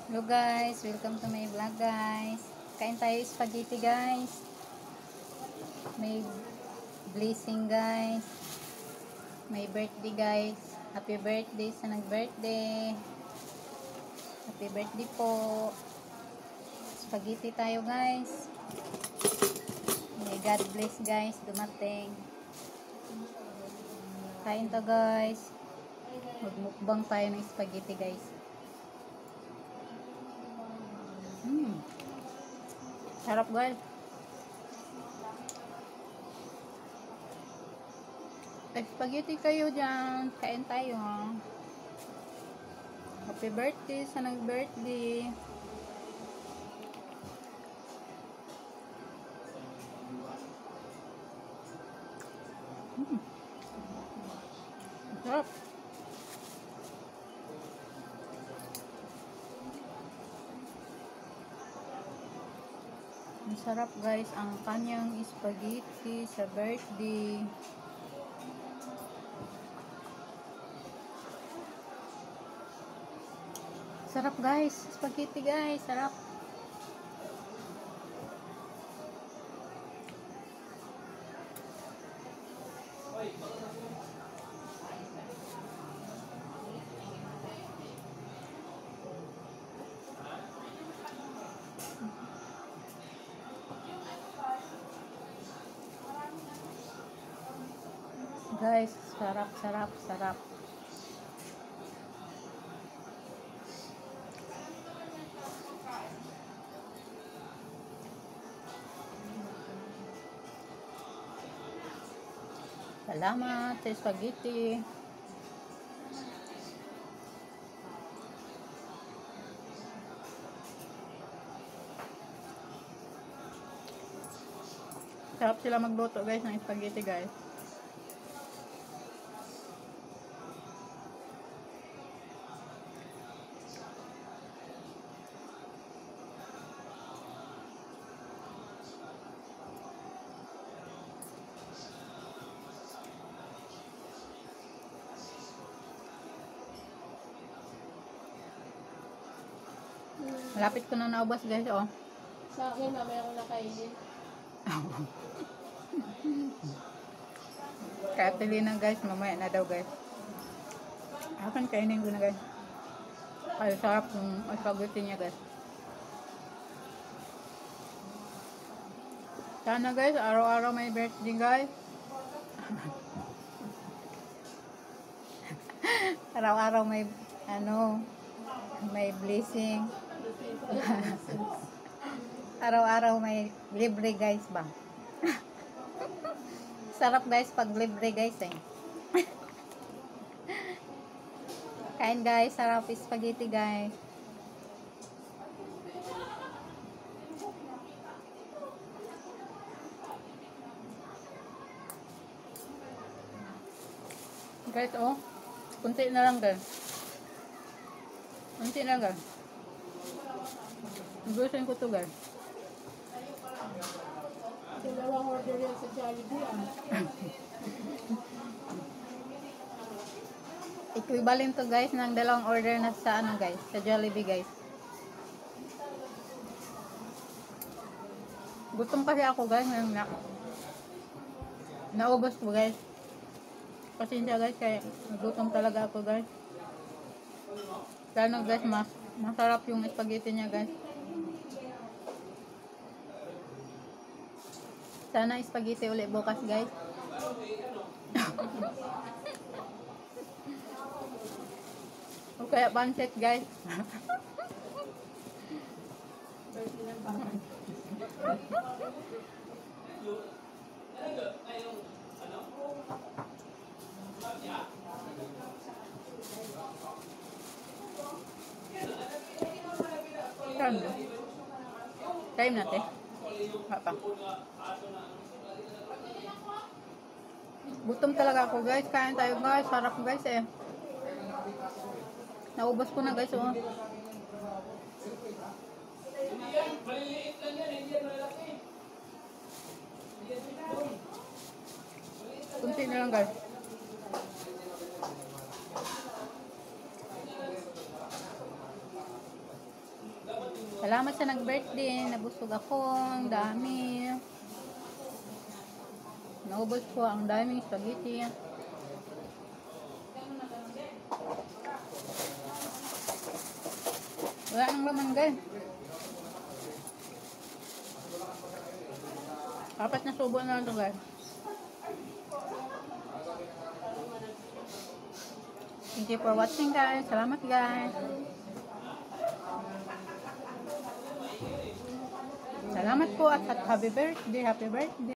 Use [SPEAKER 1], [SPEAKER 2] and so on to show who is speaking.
[SPEAKER 1] Hello guys, welcome to my vlog guys. Kain tayo spaghetti guys. May blessing guys. May birthday guys. Happy birthday sa nag-birthday. Happy birthday po. Spaghetti tayo guys. May God bless guys, dumating. Kain to guys. Magmukbang tayo ng spaghetti guys. Sarap guys. Spaghetti kayo dyan. Kain tayo. Happy birthday sa nag-birthday. Sarap. Masarap guys ang kanyang spaghetti sa birthday. Sarap guys, spaghetti guys, sarap. Guys, sarap, sarap, sarap. Salamat sa spaghetti. Sarap sila magluto guys ng spaghetti guys. Malapit ko na naubos guys, oh.
[SPEAKER 2] Sa akin, mamaya ko nakainin.
[SPEAKER 1] Kaya pili na guys, mamaya na daw guys. Akan kainin ko na guys. Ay, sarap yung spaghetti niya guys. Sana guys, araw-araw may birthday guys. Araw-araw may may blessing. Araw-araw may libre guys ba. Sarap guys pag libre guys eh. Kain guys, sarap spaghetti guys. Guys, oh. Kunti na lang guys. Kunti na guys. Gustuin ko to guys.
[SPEAKER 2] Dalawang order yan sa Jollibee,
[SPEAKER 1] Equivalent to guys ng dalawang order na sa guys, sa Jollibee guys. Gutom kasi ako guys, naubos ko guys. Pasensya guys, kaya gutom talaga ako guys. Lalo guys, masarap yung spaghetti niya guys. Sana spaghetti ulit bukas guys. O kaya pancit guys. Time natin. Apa? Gutom talaga ako guys. Kain tayo guys. Sarap guys eh. Naubos ko na guys oh. Kunti na lang guys. Salamat sa nag-birthday. Nabusog ako. Ang dami. Naubos ko ang daming spaghetti. Wala nang laman, guys. Apat na subo na ito, guys. Thank you for watching, guys. Salamat, guys. Salamat po at happy birthday. Happy birthday.